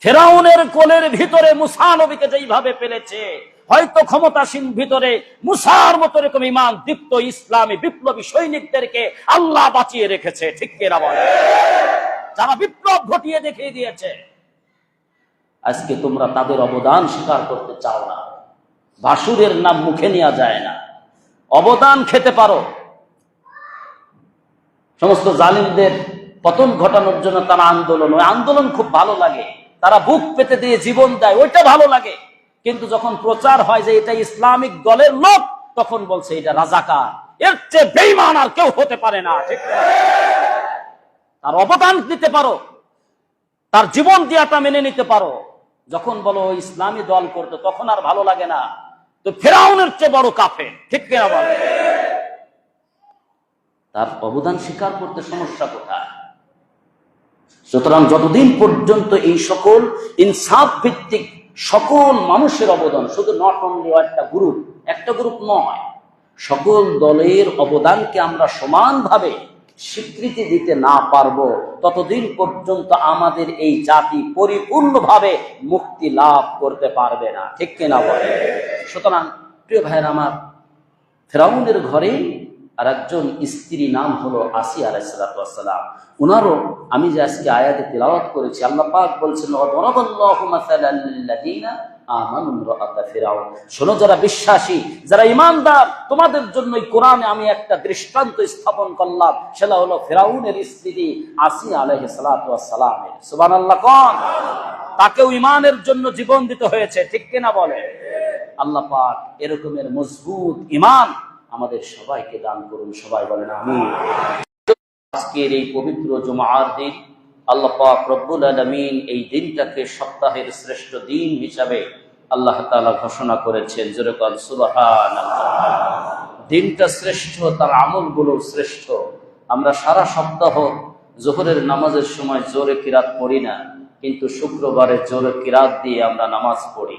ফেরাউনের কোলের ভিতরে মুসা নবীকে যেইভাবে পেলেছে, হয়তো ক্ষমতাসীন ভিতরে মুসার মতো এরকম ঈমান দীপ্ত ইসলামী বিপ্লবী সৈনিকদেরকে আল্লাহ বাঁচিয়ে রেখেছে। ঠিক কিনা বলে? যারা বিপ্লব ঘটিয়ে দেখিয়ে দিয়েছে। আজকে তোমরা তাদের অবদান স্বীকার করতে চাও না। ভাসুরের নাম মুখে নেওয়া যায় না। অবদান খেতে পারো। সমস্ত জালিমদের পতন ঘটানোর জন্য তারা আন্দোলন, ওই আন্দোলন খুব ভালো লাগে। তারা বুক পেতে দিয়ে জীবন দেয়, ওইটা ভালো লাগে। কিন্তু যখন প্রচার হয় যে এটা ইসলামিক দলের লোক, তখন বলছে এটা রাজাকার। এর চেয়ে বেঈমান আর কেউ হতে পারে না। ঠিক না? তার অবদান দিতে পারো, তার জীবন দিয়াটা মেনে নিতে পারো। যখন বলো ইসলামী দল করতে, তখন আর ভালো লাগে না। তো ফেরাউনের চেয়ে বড় কাফের। ঠিক কিনা বলে? তার অবদান স্বীকার করতে সমস্যা কোথায়? সুতরাং যতদিন পর্যন্ত এই সকল ইনসাফ ভিত্তিক সকল মানুষের অবদান, শুধু নট অনলি একটা গ্রুপ নয়, সকল দলের অবদানকে আমরা সমানভাবে স্বীকৃতি দিতে না পারবো, ততদিন পর্যন্ত আমাদের এই জাতি পরিপূর্ণভাবে মুক্তি লাভ করতে পারবে না। ঠিক কিনা বলে? সুতরাং প্রিয় ভাইয়ের আমার, ফেরাউনের ঘরে আর একজন স্ত্রী নাম হলো আসিয়া আলাইহিস সালাম। উনারও আমি যে আজকে আয়াতে তিলাওয়াত করেছি, আল্লাহ পাক বলছেন ওয়াদারাবাল্লাহু মাসালাল লাযিনা আমানু ইমরাআতা ফিরাউন। শোনো যারা বিশ্বাসী, যারা ঈমানদার, তোমাদের জন্যই কোরআনে আমি একটা দৃষ্টান্ত স্থাপন করলাম। সেটা হলো ফিরাউনের স্ত্রী আসিয়া আলাইহিস সালামের। সুবহানাল্লাহ কোন? তাকেও ঈমানের জন্য জীবন দিতে হয়েছে। ঠিক কিনা বলে? আল্লাহ পাক এরকমের মজবুত ঈমান আমাদের সবাইকে দান করুন। সবাই বলেন আমিন। আজকের এই পবিত্র জুমার দিন আল্লাহ পাক রব্বুল আলামিন এই দিনটাকে সপ্তাহের শ্রেষ্ঠ দিন হিসাবে আল্লাহ তাআলা ঘোষণা করেছেন। জোরে বলেন সুবহানাল্লাহ। দিনটা শ্রেষ্ঠ, তার আমলগুলো শ্রেষ্ঠ। আমরা সারা সপ্তাহ যোহরের নামাজের সময় জোরে কিরাত পড়ি না, কিন্তু শুক্রবারে জোরে কিরাত দিয়ে আমরা নামাজ পড়ি।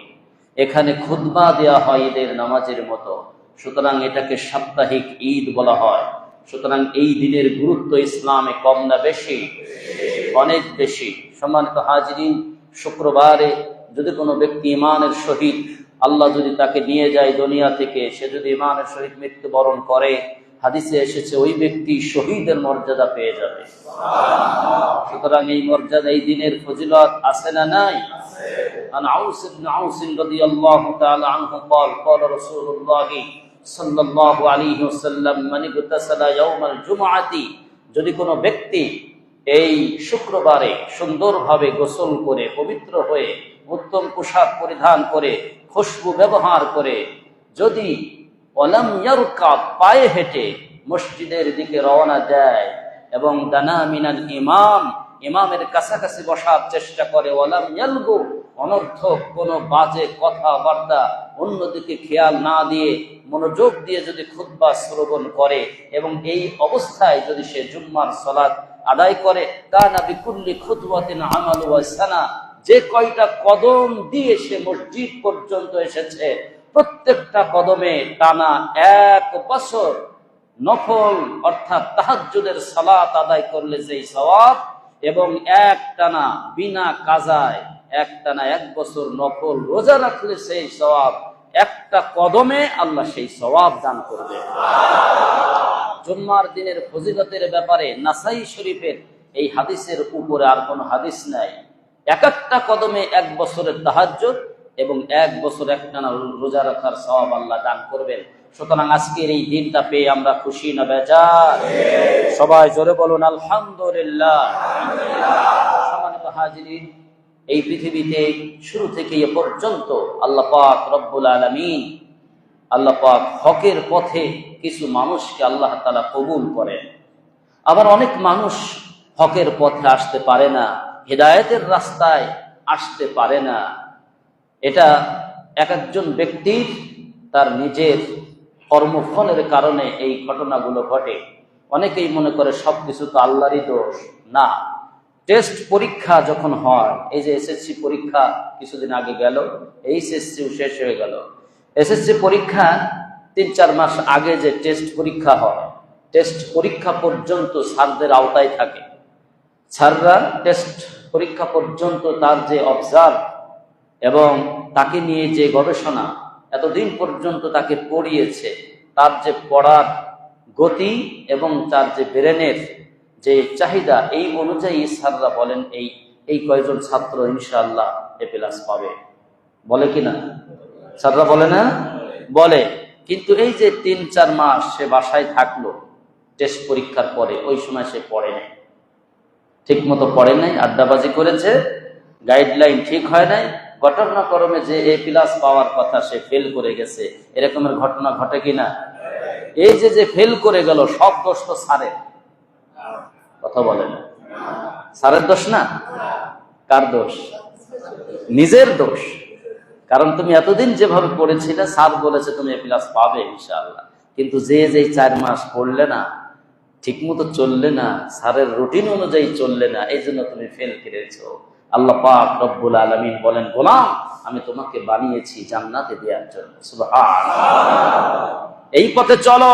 এখানে খুতবা দেয়া হয় ঈদের নামাজের মতো। সুতরাং এটাকে সাপ্তাহিক ঈদ বলা হয়। সুতরাং এই দিনের গুরুত্ব ইসলামে কম না বেশি? অনেক বেশি। সম্মানিত হাজিরিন, শুক্রবারে যদি কোনো ব্যক্তি ঈমানের সহিত আল্লাহ যদি তাকে নিয়ে যায় দুনিয়া থেকে, সে যদি ঈমানের সহিত মৃত্যুবরণ করে, হাদিসে এসেছে ওই ব্যক্তি শহীদের মর্যাদা পেয়ে যাবে। সুতরাং এই মর্যাদা, এই দিনের ফজিলত আছে না নাই? আন আউস ইবনে আউস রাদিয়াল্লাহু তাআলা আনহু قال قال رسول الله সাল্লাল্লাহু আলাইহি ওয়াসাল্লাম মান ইগতাসালা ইয়াউমাল জুমআতি, যদি কোনো ব্যক্তি এই শুক্রবারে সুন্দরভাবে গোসল করে, পবিত্র হয়ে, উত্তম পোশাক পরিধান করে, খুশবু ব্যবহার করে, যদি ওয়ালাম ইয়ারকাব, পায়ে হেঁটে মসজিদের দিকে রওনা দেয় এবং দানা মিনাল ইমাম, ইমামের কাছাকাছি বসার চেষ্টা করে, ওয়ালাম ইয়ালগু, অনর্থক কোনো বাজে কথাবার্তা অন্যদিকে খেয়াল না দিয়ে মনোযোগ দিয়ে যদি খুতবা শ্রবণ করে এবং এই অবস্থায় যদি সে জুম্মার সালাত আদায় করে, কানা বিকুল্লি খুতওয়াতিন আমালু ওয়া সানা, যে কয়টা কদম দিয়ে সে মসজিদ পর্যন্ত এসেছে, প্রত্যেকটা কদমে টানা 1 বছর নফল অর্থাৎ তাহাজ্জুদের সালাত আদায় করলে সেই সওয়াব, এবং একটানা বিনা কাজায় একটানা 1 বছর নফল রোজা রাখলে সেই সওয়াব, একটা কদমে আল্লাহ সেই সওয়াব দান করবে। জুম্মার দিনের ফজিলতের ব্যাপারে নাসাই শরীফের এই হাদিসের উপরে আর কোনো হাদিস নাই। একটা কদমে 1 বছরের তাহাজ্জুদ এবং 1 বছর একটানা রোজা রাখার সওয়াব আল্লাহ দান করবেন। সুতরাং আজকের এই দিনটা পেয়ে আমরা খুশি না বেজার? সবাই জোরে বলুন আলহামদুলিল্লাহ। সম্মানিত হাজিরিন, এই পৃথিবীতে শুরু থেকে এ পর্যন্ত আল্লাহ পাক রব্বুল আলামিন, আল্লাহ পাক হকের পথে কিছু মানুষকে আল্লাহ তাআলা কবুল করেন। আবার অনেক মানুষ হকের পথে আসতে পারে না, হিদায়াতের রাস্তায় আসতে পারে না। এটা এক একজন ব্যক্তির তার নিজের কর্মফলের কারণে এই ঘটনাগুলো ঘটে। অনেকেই মনে করে সবকিছু তো আল্লাহরই দোষ। না, টেস্ট পরীক্ষা যখন হয়, এই যে এসএসসি পরীক্ষা কিছুদিন আগে গেল, এইচএসসিও শেষ হয়ে গেল। এসএসসি পরীক্ষা 3-4 মাস আগে যে টেস্ট পরীক্ষা হয়, টেস্ট পরীক্ষা পর্যন্ত স্যারদের আওতায় থাকে। স্যাররা টেস্ট পরীক্ষা পর্যন্ত তার যে অবজার্ভ এবং তাকে নিয়ে যে গবেষণা এতদিন পর্যন্ত তাকে পড়িয়েছে, তার যে পড়ার গতি এবং তার যে ব্রেনের যে চাহিদা, এই অনুযায়ী স্যাররা বলেন এই কয়জন ছাত্র ইনশাআল্লাহ এ প্লাস পাবে। বলে কিনা স্যাররা? বলে না? বলে। কিন্তু এই যে 3-4 মাস সে বাসায় থাকলো টেস্ট পরীক্ষার পরে, ওই সময় সে পড়ে নাই, ঠিক মতো পড়ে নাই, আড্ডাবাজি করেছে, গাইডলাইন ঠিক হয় নাই, ঘটনাক্রমে যে এ প্লাস পাওয়ার কথা সে ফেল করে গেছে। এরকমের ঘটনা ঘটে কিনা? এই যে ফেল করে গেল, সব দোষ তো স্যারের। কথা বলেন, স্যারের দোষ না? কার দোষ? নিজের দোষ। কারণ তুমি এতদিন যেভাবে পড়েছিলে, স্যার বলেছে তুমি এ প্লাস পাবে ইনশাআল্লাহ, কিন্তু যে 4 মাস পড়লে না, ঠিক মতো চললে না, স্যারের রুটিন অনুযায়ী চললে না, এই জন্য তুমি ফেল করেছো। আল্লাহ পাক রব্বুল আলামিন বলেন, গোলাম আমি তোমাকে বানিয়েছি জান্নাতে দেওয়ার জন্য। সুবহানাল্লাহ। এই পথে চলো,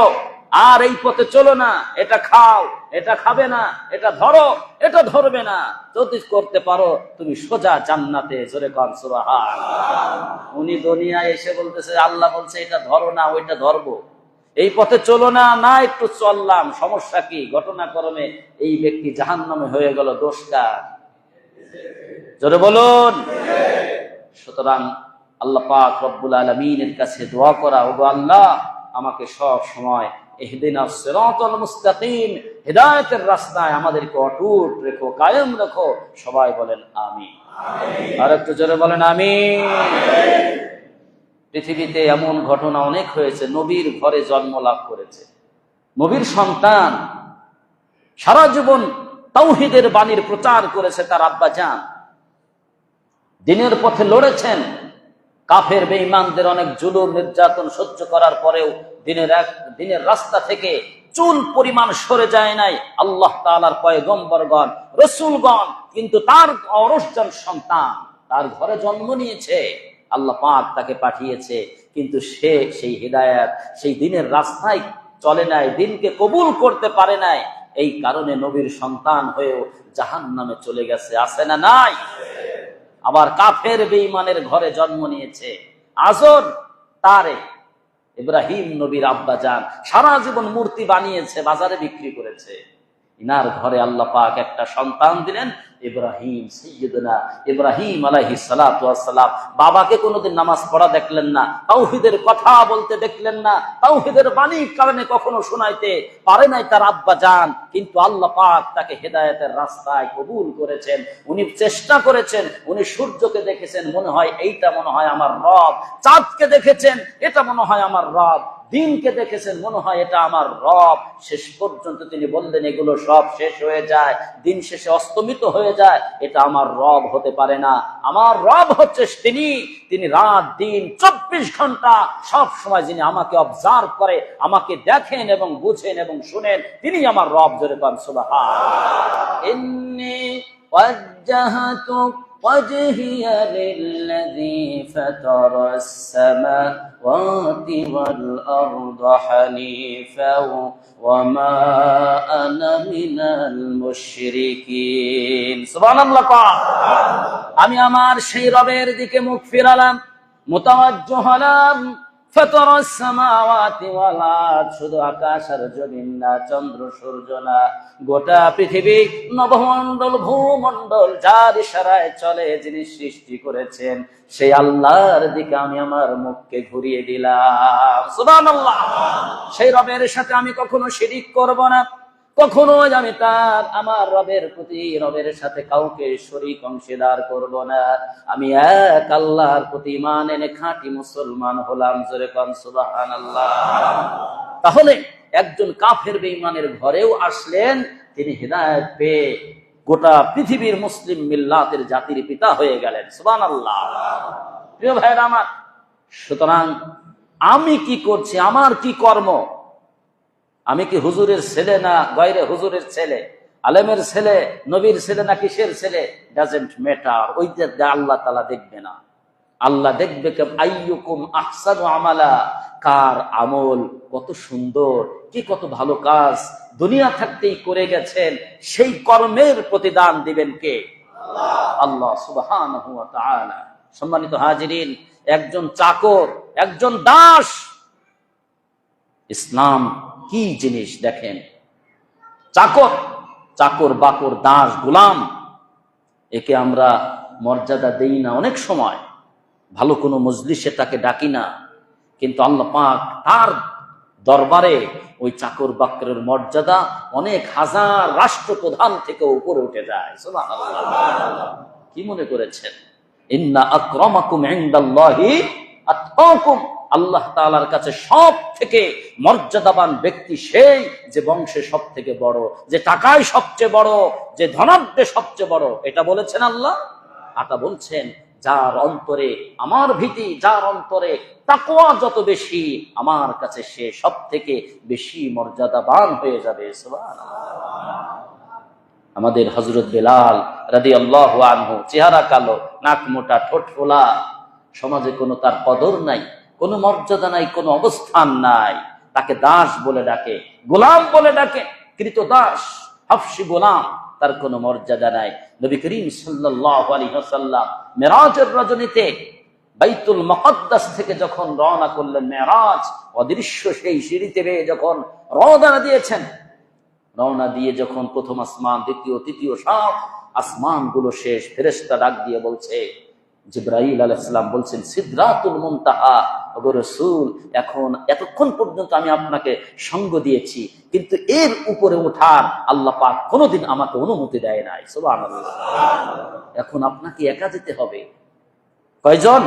আর এই পথে চলো না। এটা খাও, এটা খাবে না, এটা ধরো, এটা ধরবে না। যদি করতে পারো তুমি সোজা জান্নাতে। জোরে কান সুবহানাল্লাহ। উনি দুনিয়ায় এসে বলতেছে, আল্লাহ বলছে এটা ধরো না, ওইটা ধরবো। এই পথে চলো না, না একটু চললাম, সমস্যা কি? ঘটনাক্রমে এই ব্যক্তি জাহান্নামে হয়ে গেল। দোষ কার? জোরে বলুন। সুতরাং আল্লাহ পাক রব্বুল আলামিনের কাছে দোয়া করা, ওগো আল্লাহ আমাকে সব সময় ইহদিনাস সিরাতাল মুস্তাকিম, হিদায়াতের রাস্তায় আমাদেরকে অটুট রেখো, কায়েম রাখো। সবাই বলেন আমিন। আর একটু জোরে বলেন আমিন। পৃথিবীতে এমন ঘটনা অনেক হয়েছে, নবীর ঘরে জন্ম লাভ করেছে, নবীর সন্তান, সারা জীবন তাওহীদের বাণীর প্রচার করেছে তার আব্বা জান, দিনের পথে লড়েছেন, কাফের বেঈমানদের অনেক জুলুম নির্যাতন সহ্য করার পরেও দিনের রাস্তা থেকে চুল পরিমাণ সরে যায় নাই। আল্লাহ তাআলার পয়গম্বরগণ, রাসূলগণ কিন্তু তার অরসজান সন্তান তার ঘরে জন্ম নিয়েছে, আল্লাহ পাক তাকে পাঠিয়েছে, কিন্তু সে সেই হিদায়াত, সেই দিনের রাস্তায় চলে নাই, দিনকে কবুল করতে পারে নাই। এই কারণে নবীর সন্তান হয়েও জাহান্নামে চলে গেছে। আছে না নাই? আবার কাফের বেঈমানের ঘরে জন্ম নিয়েছে। আজর তারে ইব্রাহিম নবীর আব্বা জান সারা জীবন মূর্তি বানিয়েছে, বাজারে বিক্রি করেছে। ইনার ঘরে আল্লাহ পাক একটা সন্তান দিলেন, ইব্রাহিম, সাইয়্যিদুনা ইব্রাহিম আলাইহিস সালাতু ওয়াস সালাম। বাবাকে কোনোদিন নামাজ পড়া দেখলেন না, তাওহীদের কথা বলতে দেখলেন না, তাওহীদের বাণী কারণে কখনো শোনাইতে পারে নাই তার আব্বা জান, কিন্তু আল্লাহ পাক তাকে হেদায়েতের রাস্তায় কবুল করেছেন। উনি চেষ্টা করেছেন, উনি সূর্যকে দেখেছেন, মনে হয় এইটা মনে হয় আমার রব, চাঁদকে দেখেছেন, এটা মনে হয় আমার রব, দিনকে দেখেছেন, মনে হয় এটা আমার রব। শেষ পর্যন্ত তিনি বললেন এগুলো সব শেষ হয়ে যায়, দিন শেষে অস্তমিত হয়ে যায়, এটা আমার রব হতে পারে না। আমার রব হচ্ছে তিনি রাত দিন 24 ঘন্টা সব সময় যিনি আমাকে অবজার্ভ করে, আমাকে দেখেন এবং বুঝেন এবং শুনেন, তিনি আমার রব। জোরে বলেন সুবহানাল্লাহ। ইন্নী ওয়াজ্জাহতু وجهي للذي فطر السماوات والأرض حنيفا وما أنا من المشركين সুবহানাল্লাহ। আমি আমার সেই রবের দিকে মুখ ফিরালাম, মুতাওয়াজ্জিহ হলাম। ফাতারাস সামাওয়াতি ওয়াল আরদ, শুধু আকাশ আর জমিন না, চন্দ্র সূর্য না, গোটা পৃথিবী, নবমণ্ডল, ভূমণ্ডল, যার ইশারায় চলে, যিনি সৃষ্টি করেছেন, সেই আল্লাহর দিকে আমি আমার মুখকে ঘুরিয়ে দিলাম। সুবহানাল্লাহ। সেই রবের সাথে আমি কখনো শিরিক করব না, কখনো আমি আমার রবের প্রতি, রবের সাথে কাউকে শরীক অংশীদার করব না। আমি এক আল্লাহর প্রতি ঈমান এনে খাঁটি মুসলমান হলাম। জোরে কোন সুবহানাল্লাহ। তাহলে একজন কাফের বেঈমানের ঘরেও আসলেন, তিনি হিদায়াত পেয়ে গোটা পৃথিবীর মুসলিম মিল্লাতের জাতির পিতা হয়ে গেলেন। সুবহানাল্লাহ। প্রিয় ভাইরা আমার, সুতরাং আমি কি করছি, আমার কি কর্ম, আমি কি হুজুরের ছেলে না গায়রে হুজুরের ছেলে, আলেমের ছেলে, নবীর ছেলে না কিসের ছেলে, ডাজেন্ট ম্যাটার। ওইটা আল্লাহ তাআলা দেখবে না। আল্লাহ দেখবে আইয়ুকুম আহসানু আমালা, কার আমল কত সুন্দর, কি কত ভালো কাজ দুনিয়া থাকতেই করে গেছেন, সেই কর্মের প্রতিদান দিবেন কে? আল্লাহ সুবহানাহু ওয়া তাআলা। সম্মানিত হাজিরিন, একজন চাকর, একজন দাস, ইসলাম কি জিনিস দেখেন। চাকর, চাকর বাকর, দাস, গোলাম, একে আমরা মর্যাদা দেই না। অনেক সময় ভালো কোনো মজলিসে তাকে ডাকি না, কিন্তু আল্লাহ পাক তার দরবারে ওই চাকর বাকরের মর্যাদা অনেক হাজার রাষ্ট্রপ্রধান থেকে উপরে উঠে যায়। সুবহানাল্লাহ। কি মনে করেছেন? ইন্না আকরামাকুম ইনদাল্লাহি আতকাকুম। আল্লাহ তাআলার কাছে সব থেকে মর্যাদাবান ব্যক্তি সেই যে বংশে সব থেকে বড়, যে টাকায় সবচেয়ে বড়, যে ধনাঢ্যে সবচেয়ে বড়। এটা বলেছেন আল্লাহ। এটা বলছেন যার অন্তরে আমার ভীতি, যার অন্তরে তাকওয়া যত বেশি, আমার কাছে সে সব থেকে বেশি মর্যাদাবান হয়ে যাবে। সুবহানাল্লাহ। আমাদের হযরত বেলাল রাদিয়াল্লাহু আনহু, চেহারা কালো, নাক মোটা, ঠোঁট ফোলা, সমাজে কোনো তার কদর নাই, কোনো মর্যাদা নাই, কোনো অবস্থান নাই। তাকে দাস বলে ডাকে, গোলাম বলে ডাকে, কৃতদাস, হাবশী গোলাম, তার কোনো মর্যাদা নাই। নবী করিম সাল্লাল্লাহু আলাইহি ওয়াসাল্লাম মেরাজের রজনীতে বাইতুল মুকদ্দাস থেকে যখন রওনা করলেন, মেরাজ অদৃশ্য সেই সিঁড়িতে বেয়ে যখন রওনা দিয়েছেন, রওনা দিয়ে যখন প্রথম আসমান, দ্বিতীয়, তৃতীয়, সব আসমানগুলো শেষ, ফেরেশতা ডাক দিয়ে বলছে, জিবরাইল আলাইহিস সালাম বলছেন, সিদরাতুল মুনতাহা, ওগো রাসূল, এখন এতক্ষণ পর্যন্ত আমি আপনাকে সঙ্গ দিয়েছি, কিন্তু এর উপরে ওঠার আল্লাহ পাক কোনোদিন আমাকে অনুমতি দেয় নাই। সুবহানাল্লাহ। এখন আপনাকে একা যেতে হবে। কয়জন?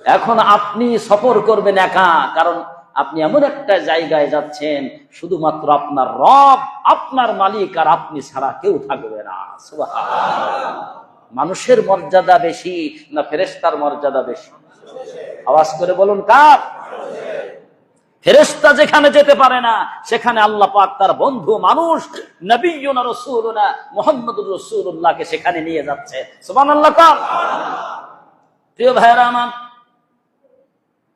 এখন আপনি সফর করবেন একা, কারণ আপনি এমন একটা জায়গায় যাচ্ছেন শুধুমাত্র আপনার রব, আপনার মালিক আর আপনি ছাড়া কেউ থাকবে না। সুবহানাল্লাহ। মানুষের মর্যাদা বেশি না ফেরেশতার মর্যাদা বেশি? আওয়াজ করে বলুন, কার? ফেরেশতা যেখানে যেতে পারে না, সেখানে আল্লাহ পাক তার বন্ধু মানুষ নবিয়ুনা রাসূলুনা মুহাম্মদুর রাসূলুল্লাহকে সেখানে নিয়ে যাচ্ছে। সুবহানাল্লাহ। কার? প্রিয় ভাইরা আমার,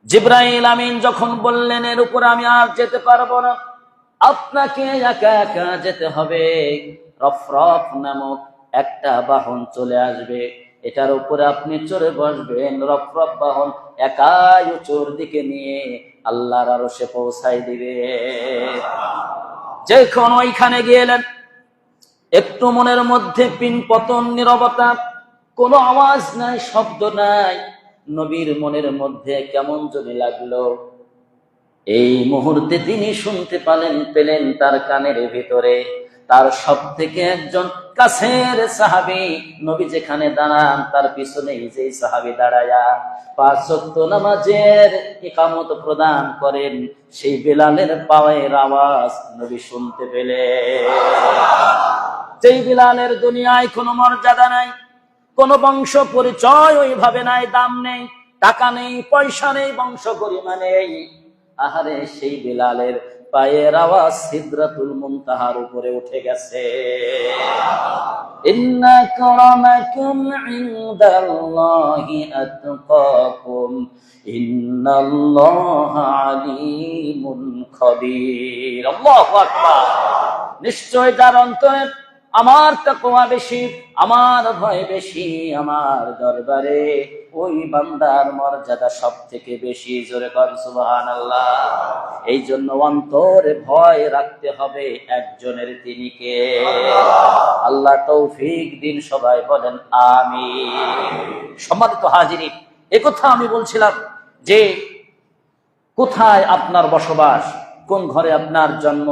জিবরাইল আমিন যখন বললেন এর উপরে আমি আর যেতে পারবো না, আপনাকে একা একা যেতে হবে, রফরফ নামক একটা বাহন চলে আসবে, এটার উপরে আপনি চড়ে বসবেন। রফরফ বাহন একাই উঁচুর দিকে নিয়ে আল্লাহর আরশে পৌঁছাই দিবে। যখন ওইখানে গেলেন, একটু মনের মধ্যে পিন পতন, নীরবতা, কোনো আওয়াজ নাই, শব্দ নাই। নবীর মনের মধ্যে কেমন জানি লাগলো। এই মুহূর্তে তিনি শুনতে পেলেন তার কানের ভিতরে তার সব থেকে একজন কাছের সাহাবী, নবী যেখানে দাঁড়ান তার পিছনেই যে সাহাবী দাঁড়ায়া ৫ ওয়াক্ত নামাজের ইকামত প্রদান করেন, সেই বেলালের পায়ের আওয়াজ নবী শুনতে পেলেন। যেই বেলালের দুনিয়ায় কোনো মর্যাদা নাই, কোনো বংশ পরিচয় ওইভাবে নাই, দাম নেই, টাকা নেই, পয়সা নেই, বংশ গরিমা নেই। আহারে, সেই বেলালের পায়ের আওয়াজ সিদরাতুল মুনতাহার উপরে উঠে গেছে। ইন্না কারামাকুম ইনদাল্লাহি আতকাকুম ইন্নাল্লাহা আলিমুন খাবীর। আল্লাহু আকবার। নিশ্চয় যার অন্তরে আমার তাকওয়া বেশি, আমার ভয় বেশি, আমার দরবারে ওই বান্দার মর্যাদা সব থেকে বেশি। জোরে কর সুবহানাল্লাহ। এই জন্য অন্তরে ভয় রাখতে হবে একজনের, তিনি কে? আল্লাহ তৌফিক দিন। সবাই বলেন আমিন। সম্মানিত হাজিরিন, একথা আমি বলছিলাম যে কোথায় আপনার বসবাস, কোন ঘরে আপনার জন্ম,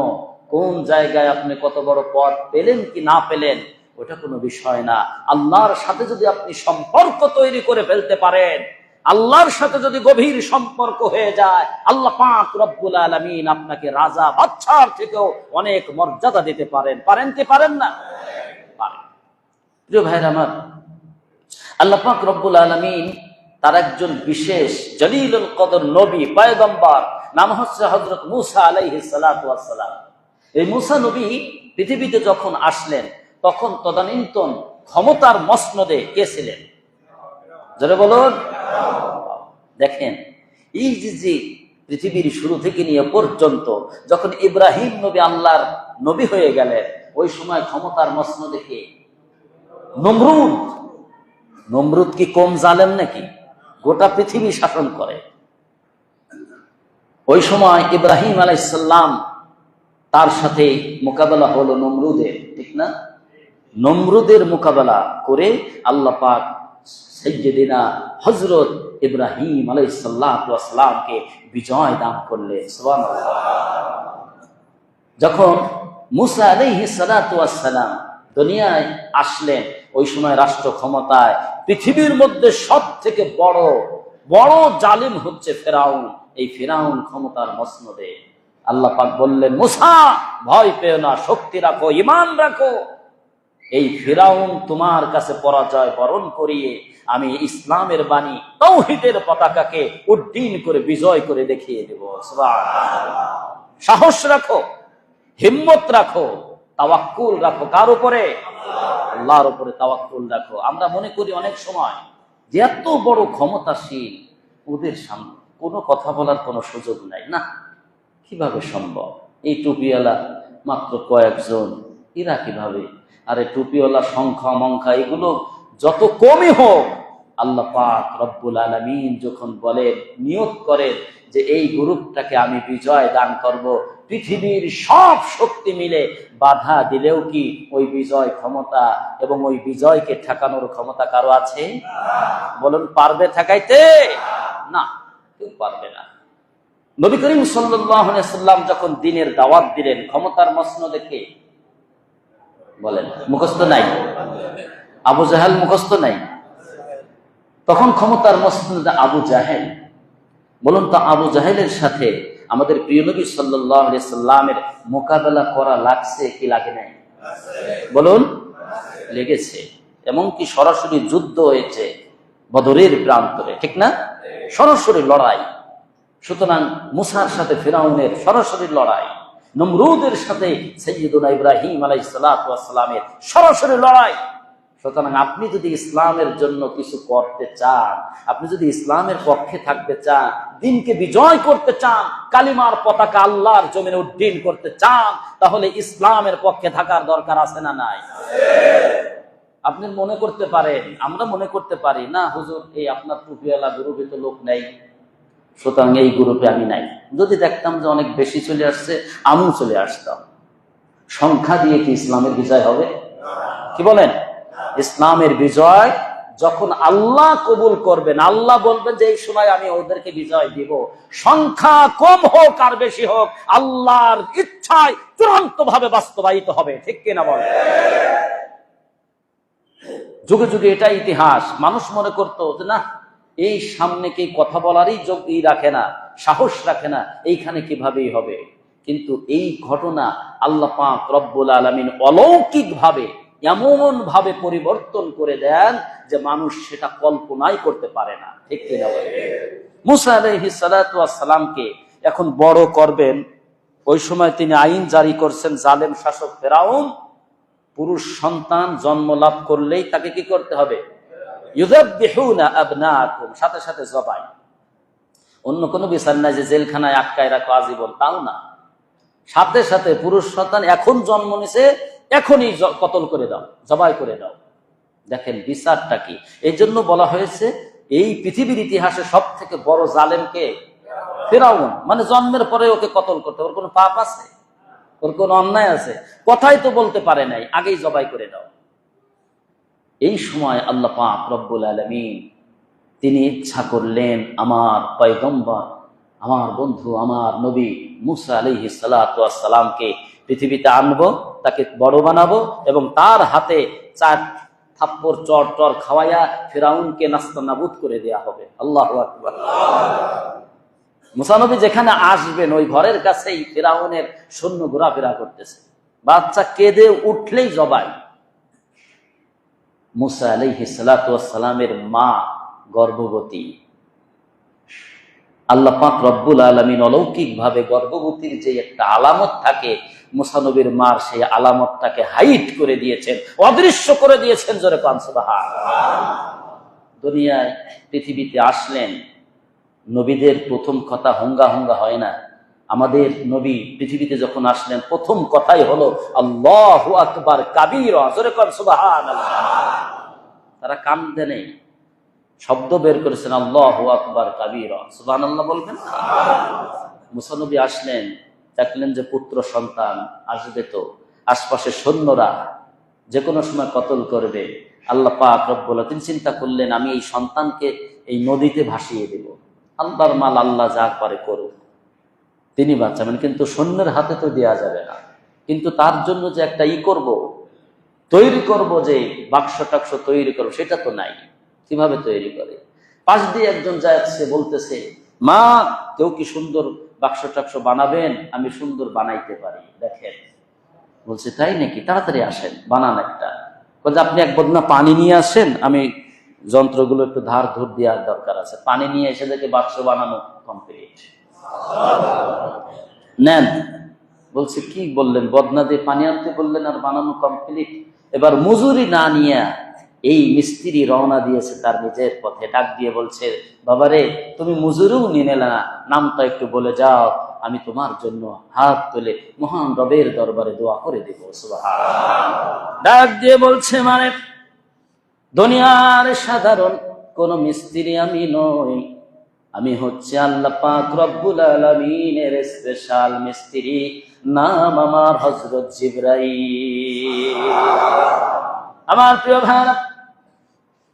কোন জায়গায় আপনি কত বড় পদ পেলেন কি না পেলেন, ওটা কোনো বিষয় না। আল্লাহর সাথে যদি আপনি সম্পর্ক তৈরি করে ফেলতে পারেন, আল্লাহর সাথে যদি গভীর সম্পর্ক হয়ে যায়, আল্লাহ পাক রব্বুল আলামিন আপনাকে রাজা বাদশার থেকেও অনেক মর্যাদা দিতে পারেন। পারেন কি পারেন না? পারেন। প্রিয় ভাইরা আমার, আল্লাহ পাক রব্বুল আলামিন তার একজন বিশেষ জলিলুল কদর নবী, পয়গম্বর, নাম হচ্ছে হযরত মূসা আলাইহিস সালাতু ওয়াস সালাম। এই মূসা নবী পৃথিবীতে যখন আসলেন, তখন তদানীন্তন ক্ষমতার মসনদে কে ছিলেন? যারা বলুন। দেখেন, এই যে পৃথিবীর শুরু থেকে নিয়ে পর্যন্ত যখন ইব্রাহিম নবী আল্লাহর নবী হয়ে গেলেন, ওই সময় ক্ষমতার মসনদে কে? নমরুদ। নমরুদ কি কম জালেম নাকি? গোটা পৃথিবী শাসন করে। ওই সময় ইব্রাহিম আলাইহিস সালাম তার সাথে মোকাবেলা হলো নমরুদের, ঠিক না? নমরুদের মোকাবেলা করে আল্লাহ পাক সাইয়্যিদিনা হযরত ইব্রাহিম আলাইহিস সালামকে বিজয় দান করলেন। সুবহানাল্লাহ। যখন মুসা আলাইহিস সালাম দুনিয়ায় আসলেন, ওই সময় রাষ্ট্র ক্ষমতায় পৃথিবীর মধ্যে সব থেকে বড় বড় জালিম হচ্ছে ফেরাউন। এই ফেরাউন ক্ষমতার মসনদে। আল্লাহ পাক বললেন, মুসা ভয় পেও না, শক্তি রাখো, ঈমান রাখো। এই ফেরাউন তোমার কাছে পরাজয় বরণ করিয়ে আমি ইসলামের বাণী তাওহীদের পতাকাকে উড্ডীন করে বিজয় করে দেখিয়ে দেব। সুবহানাল্লাহ। সাহস রাখো, হিম্মত রাখো, তাওয়াক্কুল রাখো। কার উপরে? আল্লাহর উপরে তাওয়াক্কুল রাখো। আমরা মনে করি অনেক সময় যে এত বড় ক্ষমতাশীল, ওদের সামনে কোনো কথা বলার কোনো সুযোগ নাই। না, কিভাবে সম্ভব? এই টুপিওয়ালা মাত্র কয়েকজন, এরা কিভাবে? আরে টুপিওয়ালা সংখ্যা মংখ্যা এগুলো যত কমই হোক, আল্লাহ পাক রব্বুল আলামিন যখন বলেন, নিয়ত করেন যে এই গ্রুপটাকে আমি বিজয় দান করব, পৃথিবীর সব শক্তি মিলে বাধা দিলেও কি ওই বিজয় ক্ষমতা এবং ওই বিজয়কে ঠেকানোর ক্ষমতা কারো আছে? বলুন, পারবে ঠেকাইতে? না, কেউ পারবে না। নবী করিম সাল্লাল্লাহু আলাইহি ওয়াসাল্লাম যখন দ্বীনের দাওয়াত দিলেন, ক্ষমতার মসনদে কে? বলেন, মুখস্থ নাই? আবু জাহেল মুখস্থ নাই? তখন ক্ষমতার মসনদে আবু জাহেল। বলুন তো, আবু জাহেলের সাথে আমাদের প্রিয় নবী সাল্লাল্লাহু আলাইহি সাল্লামের মোকাবেলা করা লাগছে কি লাগে নাই? বলুন, লেগেছে। এমনকি সরাসরি যুদ্ধ হয়েছে বদরের প্রান্তরে, ঠিক না? সরাসরি লড়াই। সুতরাং মুসার সাথে ফিরাউনের সরাসরি লড়াই, নমরুদের সাথে সাইয়্যিদুনা ইব্রাহিম আলাইহিস সালামের সরাসরি লড়াই। সুতরাং আপনি যদি ইসলামের জন্য কিছু করতে চান, আপনি যদি ইসলামের পক্ষে থাকতে চান, দ্বীনকে বিজয় করতে চান, কালিমার পতাকা আল্লাহর জমিনে উড্ডীন করতে চান, তাহলে ইসলামের পক্ষে থাকার দরকার আছে না নাই? আপনি মনে করতে পারেন, আমরা মনে করতে পারি না হুজুর এই আপনার টুপিওয়ালা গ্রুপে তো লোক নেই, সুতরাং এই গ্রুপে আমি নাই। যদি দেখতাম যে অনেক বেশি চলে আসছে, আমিও চলে আসতাম। সংখ্যা দিয়ে কি ইসলামের বিজয় হবে? কি বলেন? ইসলামের বিজয় যখন আল্লাহ কবুল করবেন, আল্লাহ বলবেন যে এই সময় আমি ওদেরকে বিজয় দিব, সংখ্যা কম হোক আর বেশি হোক, আল্লাহর ইচ্ছায় চূড়ান্ত ভাবে বাস্তবায়িত হবে। ঠিক কিনা বলেন? যুগে যুগে এটা ইতিহাস। মানুষ মনে করতো যে না, এই সামনে কি কথা বলারই যোগ্যই রাখে না, সাহস রাখে না, এইখানে কিভাবেই হবে। কিন্তু এই ঘটনা আল্লাহ পাক রব্বুল আলামিন অলৌকিক ভাবে এমন ভাবে পরিবর্তন করে দেন যে মানুষ সেটা কল্পনাই করতে পারে না। ঠিক কিনা বলেন? মুসা আলাইহিস সালাতু ওয়াস সালামকে এখন বড় করবেন। ওই সময় তিনি আইন জারি করছেন, জালেম শাসক ফেরাউন পুরুষ সন্তান জন্ম লাভ করলেই তাকে কি করতে হবে? ইউযাববিহুনা আবনাআকুম, সাথে সাথে জবাই। অন্য কোনো বিচার নাই যে জেলখানায় আটকায় রাখো আজীবন, তাও না। সাথে সাথে পুরুষ সন্তান এখন জন্ম নিছে, এখনই কতল করে দাও, জবাই করে দাও। দেখেন বিচারটা কি। এই জন্য বলা হয়েছে এই পৃথিবীর ইতিহাসে সব থেকে বড় জালেমকে ফেরাউন। মানে জন্মের পরে ওকে কতল করতে, ওর কোনো পাপ আছে? ওর কোনো অন্যায় আছে? কথাই তো বলতে পারে নাই, আগেই জবাই করে দাও। এই সময় আল্লাহ পাক রব্বুল আলামিন তিনি ইচ্ছা করলেন আমার পয়গম্বর, আমার বন্ধু, আমার নবী মুসা আলাইহিস সালাতু ওয়াস সালামকে পৃথিবীতে আনবো, তাকে বড় বানাবো এবং তার হাতে 4 থাপ্পড় চর টর খাওয়াইয়া ফিরাউনকে নাস্তানাবুদ করে দেয়া হবে। আল্লাহু আকবার। মুসা নবী যেখানে আসবেন ওই ঘরের কাছেই ফিরাউনের সৈন্য ঘোরাফেরা করতেছে, বাচ্চা কেঁদে উঠলেই জবাই। মুসা আলাইহিস সালাতু ওয়াস সালামের মা গর্ভবতী। আল্লাহ পাক রব্বুল আলামিন অলৌকিক ভাবে গর্ভবতীর যে একটা আলামত থাকে, মুসা নবীর মার সেই আলামতটাকে হাইড করে দিয়েছেন, অদৃশ্য করে দিয়েছেন। জোরে পান সুবহানাল্লাহ। দুনিয়ায় পৃথিবীতে আসলেন, নবীদের প্রথম কথা হুঙ্গা হুঙ্গা হয় না, আমাদের নবী পৃথিবীতে যখন আসলেন প্রথম কথাই হলো আল্লাহু আকবার কাবীরা, জোরে কর সুবহানাল্লাহ। তারা কান্দে নেই, শব্দ বের করেছেন আল্লাহু আকবার কাবীরা, সুবহানাল্লাহ বলবেন। মুসা নবী আসলেন, দেখলেন যে পুত্র সন্তান আসবে তো আশপাশে সৈন্যরা যে কোনো সময় কতল করবে। আল্লাহ পাক রব্বুল আলামিন চিন্তা করলেন আমি এই সন্তানকে এই নদীতে ভাসিয়ে দেব, আল্লাহর মাল আল্লাহ যা করে করুক, তিনি বাঁচাবেন, কিন্তু সৈন্যের হাতে তো দেওয়া যাবে না। কিন্তু তার জন্য যে একটা করব, তৈরি করব, যে বাক্স টাক্স তৈরি করবো, সেটা তো নাই। কিভাবে তৈরি করে? পাশ দিয়ে একজন যাচ্ছে, বলতেছে মা কেউ কি সুন্দর বাক্স টাক্স বানাবেন? আমি সুন্দর বানাইতে পারি, দেখেন। বলছে তাই নাকি? তাড়াতাড়ি আসেন, বানান একটা। বলছে আপনি এক বদনা পানি নিয়ে আসেন, আমি যন্ত্রগুলো একটু ধার ধুর দেওয়ার দরকার আছে। পানি নিয়ে এসে দেখে বাক্স বানানো কমপ্লিট। নেন। বলছে কি বললেন? বদনা দিয়ে পানি আনতে বললেন আর বানানো কমপ্লিট। এবার মজুরি না নিয়ে এই মিস্ত্রি রওনা দিয়েছে তার নিজের পথে। ডাক দিয়ে বলছে বাবারে তুমি মজুরিও নিয়ে নিলে না, নামটা একটু বলে যাও, আমি তোমার জন্য হাত তুলে মহান রবের দরবারে দোয়া করে দেব। সুবহানাল্লাহ। ডাক দিয়ে বলছে মানে দুনিয়ার সাধারণ কোন মিস্ত্রি আমি নই, আমি হচ্ছে আল্লাহ পাক রব্বুল আলামিনের স্পেশাল মিস্ত্রি, নাম আমার হযরত জিবরাইল। আমার প্রিয় ভাইরা,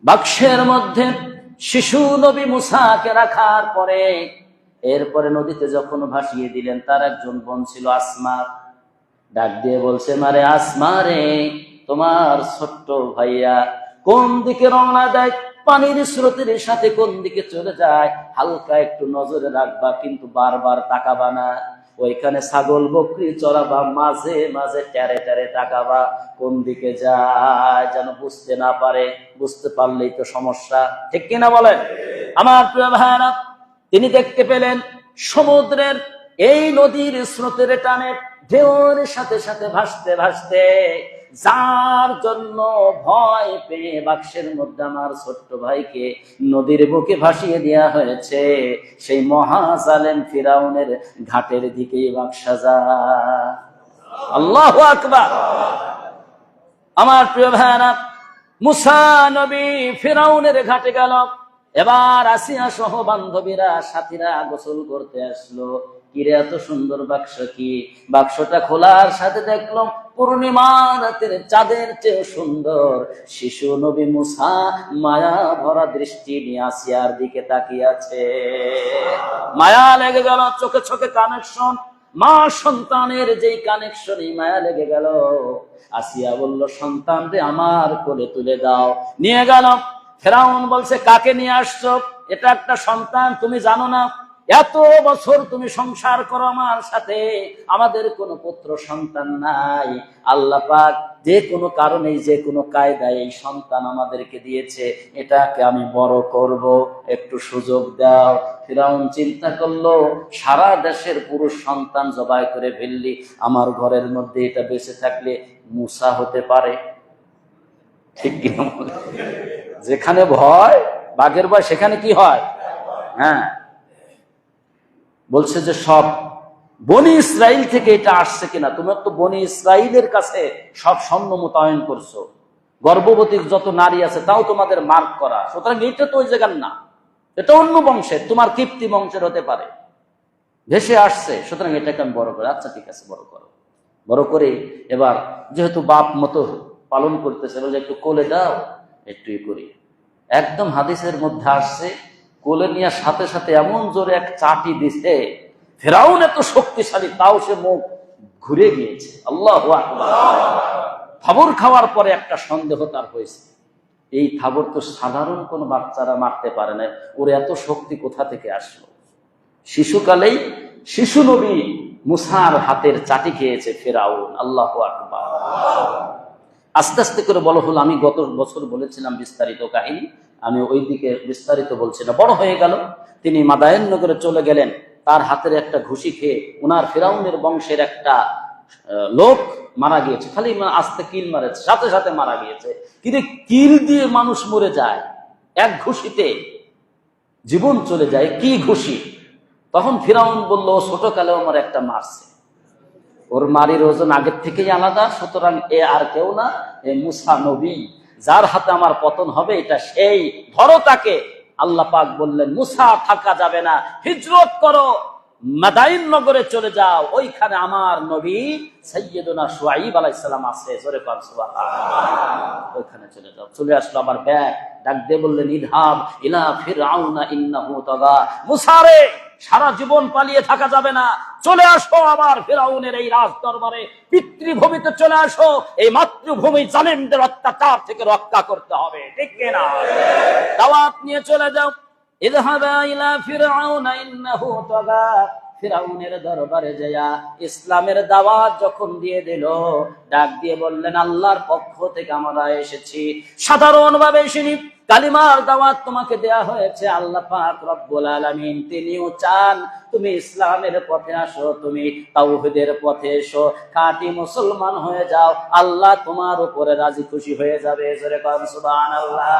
বাক্সের মধ্যে শিশু নবী মুসাকে রাখার পরে এরপরে নদীতে যখন ভাসিয়ে দিলেন, তার একজন বোন ছিল আসমা। ডাক দিয়ে বলছে মারে আসমা রে, তোমার ছোট্ট ভাইয়া কোন দিকে রওনা দেয়, পানির স্রোতের সাথে কোন দিকে চলে যায়, হালকা একটু নজরে রাখবা, কিন্তু বারবার তাকাবা না। ওইখানে ছাগল বকরি চড়াবা, মাঝে মাঝে টেরে টেরে তাকাবা, কোন দিকে যায় যেন বুঝতে না পারে। বুঝতে পারলেই তো সমস্যা, ঠিক কিনা বলেন? আমার প্রিয় ভাইরা, তিনি দেখতে পেলেন সমুদ্রের এই নদীর স্রোতের টানে ঢেউর সাথে সাথে ভাসতে ভাসতে, যার জন্য ভয় পেয়ে বাক্সের মধ্যে আমার ছোট্ট ভাইকে নদীর বুকে ভাসিয়ে দেওয়া হয়েছে, সেই মহা জালেম ফিরাউনের ঘাটের দিকেই বাক্সা যায়। আল্লাহু আকবার। আমার প্রিয় ভাইরা, মুসা নবী ফিরাউনের ঘাটে গেল। এবার আসিয়া সহ বান্ধবীরা সাথীরা গোসল করতে আসলো। কিরে এত সুন্দর বাক্স কি? বাক্সটা খোলার সাথে দেখলাম পূর্ণিমা রাতের চাঁদের চেয়ে সুন্দর শিশু নবী মুসা মায়া ভরা দৃষ্টি নিয়ে আসিয়ার দিকে তাকিয়ে আছে। মায়া লেগে গেল, চোখে চোখে কানেকশন, মা সন্তানের যেই কানেকশন, এই মায়া লেগে গেল। আসিয়া বলল সন্তান রে আমার কোলে তুলে দাও। নিয়ে গেল। ফেরাউন বলছে কাকে নিয়ে আসছো? এটা একটা সন্তান, তুমি জানো না এত বছর তুমি সংসার করো আমার সাথে, আমাদের কোনো পুত্র সন্তান নাই। আল্লাহ পাক যে কোনো কারণে যে কোনো কায়দায় এই সন্তান আমাদেরকে দিয়েছে, এটাকে আমি বড় করব, একটু সুযোগ দাও। ফিরাউন চিন্তা করলো সারা দেশের পুরুষ সন্তান জবাই করে ফেললি, আমার ঘরের মধ্যে এটা বেঁচে থাকলে মুসা হতে পারে, ঠিক কিনা? যেখানে ভয়, বাঘের ভয়, সেখানে কি হয়? হ্যাঁ, বলছে যে সব বনি ইসরাইল থেকে এটা আসছে কিনা, তোমার তো বনি ইসরাইলের কাছে সব সৈন্য মোতায়েন করছো, গর্ভবতী যত নারী আছে তাও তোমাদের মার্ক করা, সুতরাং এটা তো ওই জায়গার না, এটা অন্য বংশের, তোমার কীর্তি বংশের হতে পারে, ভেসে আসছে, সুতরাং এটাকে আমি বড় করে। আচ্ছা ঠিক আছে, বড় করো। বড় করে এবার যেহেতু বাপ মতো পালন করতেছে, বলে একটু কোলে দাও, একটু করি। একদম হাদিসের মধ্যে আসছে কোলে নিয়ে সাথে সাথে এমন জোরে এক চাটি দিছে, ফেরাউন এত শক্তিশালী তাও সে মুখ ঘুরে গিয়েছে। আল্লাহু আকবার। খাবার খাওয়ার পরে একটা সন্দেহ তার হয়েছে, এই খাবার তো সাধারণ কোন বাচ্চারা মারতে পারে না, ওর এত শক্তি কোথা থেকে আসলো? শিশুকালেই শিশু নবী মুসার হাতের চাটি খেয়েছে ফেরাউন। আল্লাহু আকবার। আস্তে আস্তে করে বলা হলো, আমি গত বছর বলেছিলাম বিস্তারিত কাহিনী, আমি ওই দিকে বিস্তারিত বলছি না। বড় হয়ে গেল, তিনি মাদায়েন নগরে চলে গেলেন, তার হাতের একটা ঘুষি খেয়ে উনার ফিরাউনের বংশের একটা লোক মারা গিয়েছে, খালি আস্তে কিল মারেছে, সাথে সাথে মারা গিয়েছে। কিন্তু কিল দিয়ে মানুষ মরে যায়, এক ঘুষিতে জীবন চলে যায়। কি ঘুষি? তখন ফিরাউন বলল, ছোটকালে আমার একটা মারছে, ওর মারির ওজন আগের থেকেই আলাদা, সুতরাং এ আর কেউ না, এ মুসা নবী, যার হাতে আমার পতন হবে এটা সেই, ধরো তাকে। আল্লাহ পাক বললেন, মুসা থাকা যাবে না, হিজরত করো, মাদাইন নগরে চলে যাও, ওইখানে আমার নবী সাইয়্যিদুনা শুআইব আলাইহিস সালাম আছে, জোরে কোন সুবহানাল্লাহ। ওইখানে চলে যাও। চলে আসলো আবার ব্যাগ, ডাক দিয়ে বললেন, ইদহাব ইলা ফিরআউনা ইন্নাহু তাগা, মুসা রে, সারা জীবন পালিয়ে থাকা যাবে না, চলে আসো আবার ফিরআউনের এই রাজ দরবারে, পিতৃভূমিতে চলে আসো, এই মাতৃভূমি জালিমদের অত্যাচার থেকে রক্ষা করতে হবে, ঠিক কিনা? দাওয়াত নিয়ে চলে যাও। ইযহাবা ইলা ফিরআউনা ইন্নাহু তাগা, ফিরআউনের দরবারে যায়া ইসলামের দাওয়াত যখন দিয়ে দিল, ডাক দিয়ে বললেন, আল্লাহর পক্ষ থেকে আমরা এসেছি, সাধারণভাবে এসেনি, কালিমার দাওয়াত তোমাকে দেয়া হয়েছে। আল্লাহ পাক রব্বুল আলামিন তিনিও চান তুমি ইসলামের পথে আসো, তুমি তাওহীদের পথে এসো, খাঁটি মুসলমান হয়ে যাও, আল্লাহ তোমার উপরে রাজি খুশি হয়ে যাবে, জোরে কোন সুবহানাল্লাহ।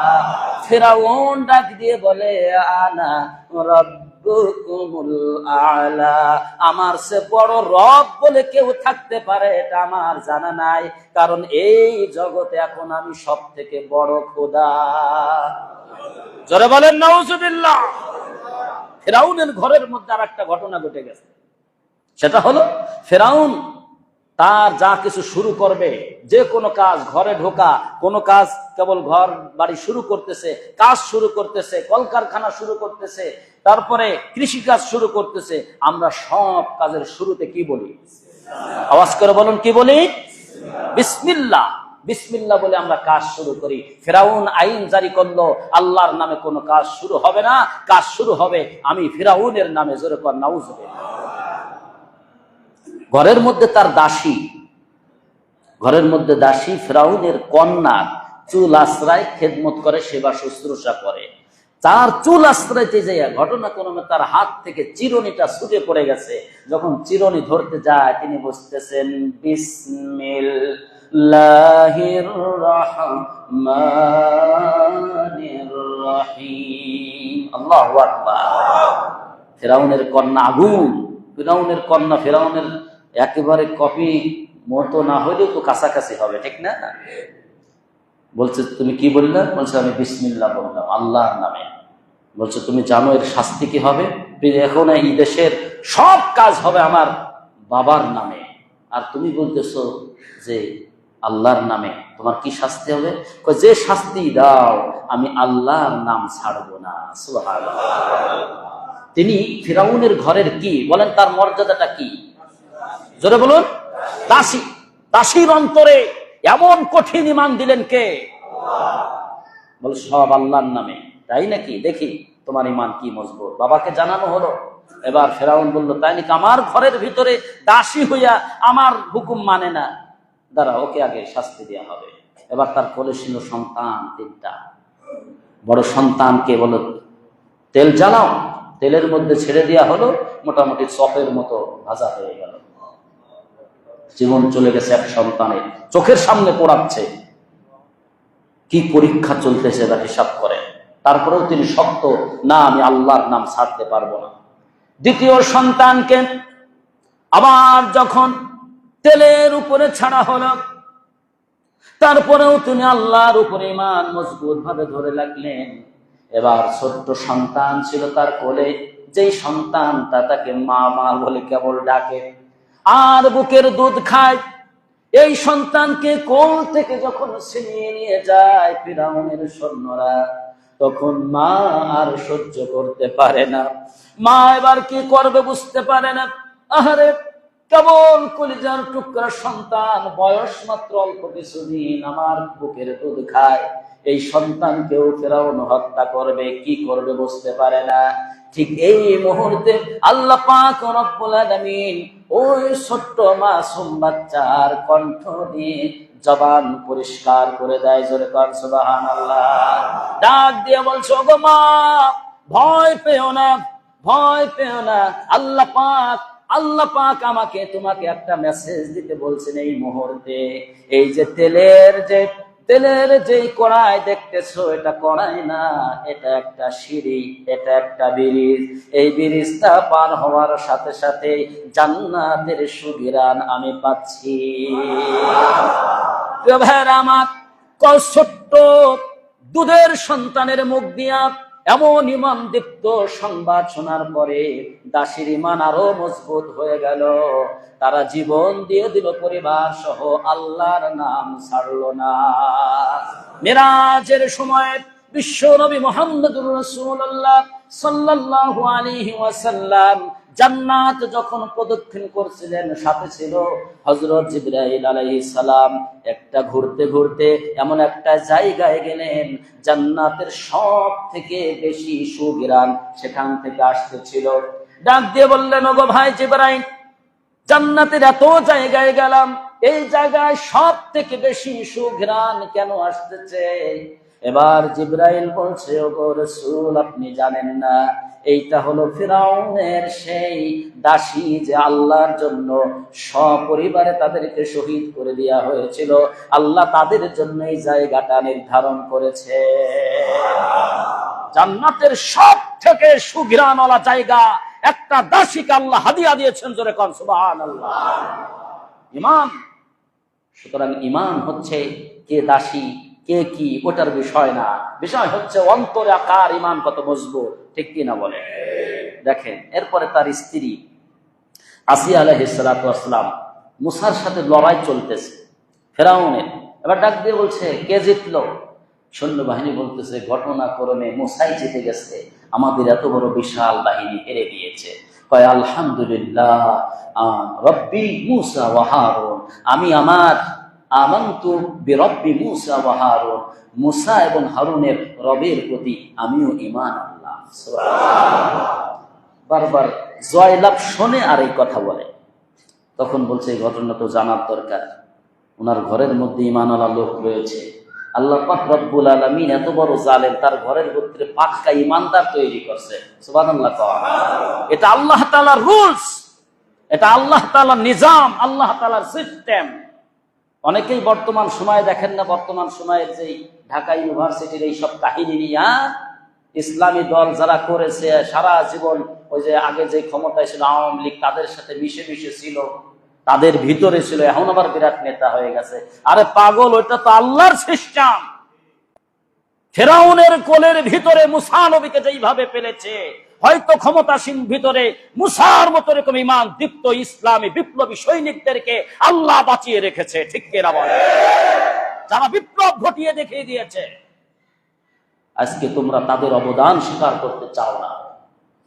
ফিরআউন ডাক দিয়ে বলে, আনা রাব্বুকুমুল আ'লা, আমার সে বড় রব বলে কেউ থাকতে পারে এটা আমার জানা নাই, কারণ এই জগতে এখন আমি সব থেকে বড় খোদা। জোরে বলেন নাউজুবিল্লাহ। ফিরআউনের ঘরের মধ্যে আর একটা ঘটনা ঘটে গেছে, সেটা হলো ফিরআউন তার যা কিছু শুরু করবে, যে কোনো কাজ, ঘরে ঢোকা, কোনো কাজ, কেবল ঘর বাড়ি শুরু করতেছে, কাজ শুরু করতেছে, কলকারখানা শুরু করতেছে, তারপরে কৃষি কাজ শুরু করতেছে, আমরা সব কাজের শুরুতে কি বলি? আওয়াজ করে বলুন, কি বলি? বিসমিল্লাহ। বিসমিল্লাহ বলে আমরা কাজ শুরু করি। ফিরআউন আইন জারি করলো, আল্লাহর নামে কোনো কাজ শুরু হবে না, কাজ শুরু হবে আমি ফিরআউনের নামে, জোরে কর নাউজুবিল্লাহ। ঘরের মধ্যে তার দাসী, ঘরের মধ্যে দাসী ফিরআউনের কন্যা চুল আশ্রয় খেদমত করে, সেবা শুশ্রূষা করে। তার চুল আশ্রয়তে যাইয়া ঘটনাক্রমে তার হাত থেকে চিরুনিটা ছুটে পড়ে গেছে। যখন চিরুনি ধরতে যায়, তিনি বুঝতেছেন বিসমিল্লাহির রহমানির রহিম, আল্লাহু আকবার। ফিরআউনের কন্যা আগুন, ফিরআউনের কন্যা, ফিরআউনের একেবারে কপি মতো না হইলেও তো কাছাকাছি হবে, ঠিক না? বলছে, তুমি কি বললে? বলছে, আমি বিসমিল্লাহ বললাম, আল্লাহর নামে। বলছে, তুমি জানো এর শাস্তি কি হবে? এখন এই দেশের সব কাজ হবে আমার বাবার নামে, আর তুমি বলতেছো যে আল্লাহর নামে, তোমার কি শাস্তি হবে? যে শাস্তি দাও, আমি আল্লাহর নাম ছাড়বো না। সুবহানাল্লাহ। তিনি ফিরআউনের ঘরের কি বলেন, তার মর্যাদাটা কি? জোরে বলুন। দাসী। দাসীর অন্তরে এমন কঠিন ঈমান দিলেন কে? বল, সব আল্লাহর নামে, তাই নাকি? দেখি তোমার ঈমান কি মজবুত। বাবাকে জানানো হলো। এবার ফিরআউন বলল, তাই নাকি? আমার ঘরের ভিতরে দাসী হইয়া আমার হুকুম মানে না, দাঁড়া, ওকে আগে শাস্তি দেওয়া হবে। এবার তার কোলে ছিল সন্তান তিনটা। বড় সন্তানকে বলো, তেল জ্বালাও, তেলের মধ্যে ছেড়ে দেওয়া হলো, মোটামুটি চপের মতো ভাজা হয়ে গেল। জীবন চলে গেছে এক সন্তানের, চোখের সামনে পোড়াচ্ছে। কি পরীক্ষা চলতেছে এবার হিসাব করে। তারপরেও তিনি শক্ত, না, আমি আল্লাহর নাম ছাড়তে পারবো না। দ্বিতীয় সন্তানকে আবার যখন তেলের উপরে ছাড়া হলো, তারপরেও তিনি আল্লাহর উপরে ঈমান মজবুত ভাবে ধরে রাখলেন। এবার ছোট্ট সন্তান ছিল তার কোলে, যেই সন্তানটা তাকে মা মা বলে কেবল ডাকে আর বুকের দুধ খায়, এই সন্তানকে কোল থেকে যখন ছিনিয়ে নিয়ে যায় ফিরআউনের সৈন্যরা, তখন মা আর সহ্য করতে পারে না। মা এবার কি করবে বুঝতে পারে না। আহারে, কেবল কলিজার টুকরা সন্তান, বয়স মাত্র অল্প কিছুদিন, আমার বুকের দুধ খায়, এই সন্তানকেও ফিরআউন হত্যা করবে, কি করবে বুঝতে পারে না। ঠিক এই মুহূর্তে আল্লাহ পাক রব্বুল আলামিন ওই ছোট্ট মাসুম বাচ্চার কণ্ঠ দিয়ে জবান পরিষ্কার করে দেয়। জোরে কান সুবহানাল্লাহ। ডাক দিয়ে বলছো, গো মা, ভয় পেও না, ভয় পেও না। আল্লাহ পাক আমাকে তোমাকে একটা মেসেজ দিতে বলছেন এই মুহূর্তে। এই যে তেলের যে তেলের যে কড়াই দেখতেছো, এটা কড়াই না, এটা একটা সিঁড়ি, এটা একটা ব্রিজ। এই ব্রিজটা পার হওয়ার সাথে সাথে জান্নাতের সুঘ্রাণ আমি পাচ্ছি। ভাইরা আমার, ছোট্ট দুধের সন্তানের মুখ দিয়া এমন ইমান দীপ্ত সংবাদ শোনার পরে দাসীর ইমান আরো মজবুত হয়ে গেল। তারা জীবন দিয়ে দিল, পরিবার সহ আল্লাহর নাম ছাড়লো না। মিরাজের সময় বিশ্ব নবী মুহাম্মদুর রাসূলুল্লাহ সাল্লাল্লাহু আলাইহি ওয়াসাল্লাম জান্নাত যখন প্রদক্ষিণ করছিলেন, সাথে ছিল হযরত জিবরাইল আলাইহিস সালাম। একটা ঘুরতে ঘুরতে এমন একটা জায়গায় গেলেন, জান্নাতের সব থেকে বেশি সুঘ্রাণ সেখান থেকে আসতেছিল। ডাক দিয়ে বললেন, ওগো ভাই জিবরাইল, জান্নাতের এত জায়গায় গেলাম, এই জায়গায় সব থেকে বেশি সুঘ্রাণ কেন আসতেছে? এবার জিবরাইল বলছে, ওগো রাসূল, আপনি জানেন না, এইটা হলো ফিরাউনের সেই দাসী যে আল্লাহর জন্য সপরিবারে তাদেরকে শহীদ করে দেওয়া হয়েছিল। আল্লাহ তাদের জন্য এই জায়গাটা নির্ধারণ করেছে। জান্নাতের সব থেকে সুঘ্রাণওয়ালা জায়গা একটা দাসীকে আল্লাহ হাদিয়া দিয়েছেন। জোরে কোন সুবহানাল্লাহ। ঈমান। সুতরাং ঈমান হচ্ছে কে দাসী কে কি ওটার বিষয় না, বিষয় হচ্ছে অন্তরে কার ঈমান কত মজবুত, ঠিক কিনা বলে? দেখেন, এরপরে তার স্ত্রী আসিয়া আলাইহিস সালাতু ওয়াস সালাম, মুসার সাথে লড়াই চলতেছে ফেরাউনের। এবার ডাক দিয়ে বলছে, কে জিতলো? সৈন্যবাহিনী বলতেছে, ঘটনাক্রমে মুসাই জিতে গেছে, আমাদের এত বড় বিশাল বাহিনী হেরে দিয়েছে। কয়, আলহামদুলিল্লাহ রব্বি মুসা ওয়া হারুন, আমি আমার আমানতু বিরব্বি মুসা ওয়া হারুন, মুসা এবং হারুনের রবের প্রতি আমিও ঈমান আনলাম। সুবহানাল্লাহ। বারবার জয়লাভ শোনে আর এই কথা বলে। তখন বলছে, এই ঘটনা তো জানার দরকার, ওনার ঘরের মধ্যে ঈমানওয়ালা লোক রয়েছে। আল্লাহ পাক রব্বুল আলামিন এত বড় জালেম, তার ঘরের ভিতরে পাক্কা ঈমানদার তৈরি করছে। সুবহানাল্লাহ। এটা আল্লাহ তাআলার রুলস, এটা আল্লাহ তাআলার নিজাম, আল্লাহ তাআলার সিস্টেম। অনেকেই বর্তমান সময়ে দেখেন না, বর্তমান সময়ের যে ঢাকা ইউনিভার্সিটির এই সব কাহিনী নিয়ে ইসলামী দল যারা করেছে সারা জীবন, ওই যে আগে যে ক্ষমতায় ছিল আওয়ামী লীগ, তাদের সাথে মিশে মিশে ছিল, তাদের ভিতরে ছিল, এখন আবার বিরাট নেতা হয়ে গেছে। আরে পাগল, ওইটা তো আল্লাহর সিস্টেম। ফেরাউনের কোলের ভিতরে মুসা নবীকে যেইভাবে পেলেছে, হয়তো ক্ষমতাসীন ভিতরে মুসার মতো এরকম ঈমান দীপ্ত ইসলামী বিপ্লবী সৈনিকদেরকে আল্লাহ বাঁচিয়ে রেখেছে, ঠিক কিনা বলে? যারা বিপ্লব ঘটিয়ে দেখিয়ে দিয়েছে। আজকে তোমরা তাদের অবদান স্বীকার করতে চাও না,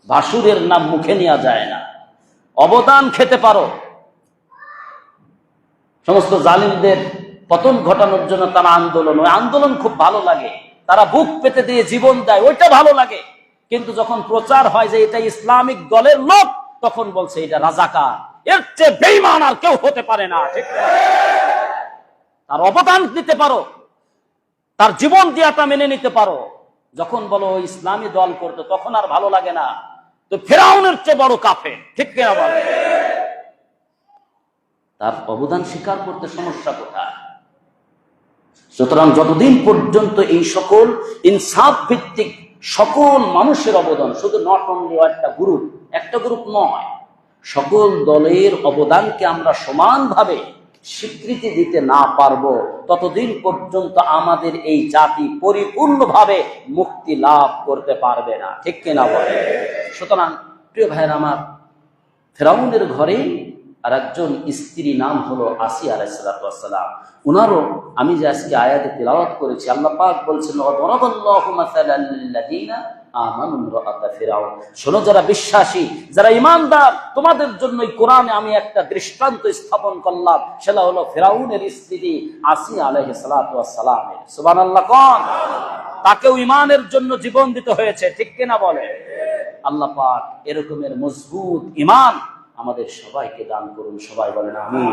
ভাসুরের নাম মুখে নেওয়া যায় না। অবদান খেতে পারো, সমস্ত জালিমদের পতন ঘটানোর জন্য তারা আন্দোলন, ওই আন্দোলন খুব ভালো লাগে, তারা বুক পেতে দিয়ে জীবন দেয়, ওইটা ভালো লাগে। কিন্তু যখন প্রচার হয় যে এটা ইসলামিক দলের লোক, তখন বলছে এটা রাজাকার। এর চেয়ে বেঈমান আর কেউ হতে পারে না, ঠিক না? তার অবদান দিতে পারো, তার জীবন দিয়াটা মেনে নিতে পারো। যখন বলো ইসলামী দল করতে, তখন আর ভালো লাগে না। তো ফেরাউনের চেয়ে বড় কাফের, ঠিক কিনা বলে? তার অবদান স্বীকার করতে সমস্যা কোথায়? সুতরাং যতদিন পর্যন্ত এই সকল ইনসাফ ভিত্তিক সকল মানুষের অবদান, শুধু নট অনলি একটা গ্রুপ নয়, সকল দলের অবদানকে আমরা সমানভাবে স্বীকৃতি দিতে না পারবো, ততদিন পর্যন্ত আমাদের এই জাতি পরিপূর্ণভাবে মুক্তি লাভ করতে পারবে না, ঠিক কিনা বলে? সুতরাং প্রিয় ভাইয়েরা আমার, ফেরাউনের ঘরে আর একজন স্ত্রী নাম হলো আসিয়া আলাইহিস সালাম। উনারও আমি যে আজকে আয়াতে তিলাওয়াত করেছি, আল্লাহ পাক বলছেন, ওয়াদারাবাল্লাহু মাসালাল লিল্লাযিনা আমানু ইমরাআতা ফিরাউন। শোনো যারা বিশ্বাসী, যারা ঈমানদার, তোমাদের জন্য এই কোরআনে আমি একটা দৃষ্টান্ত স্থাপন করলাম, সেটা হলো ফিরাউনের স্ত্রী আসিয়া আলাইহিস সালাম। সুবহানাল্লাহ। কোন তাকেও ঈমানের জন্য জীবন দিতে হয়েছে, ঠিক কিনা বলে? আল্লাহ পাক এরকমের মজবুত ঈমান আমাদের সবাইকে দান করুন, সবাই বলেন আমিন।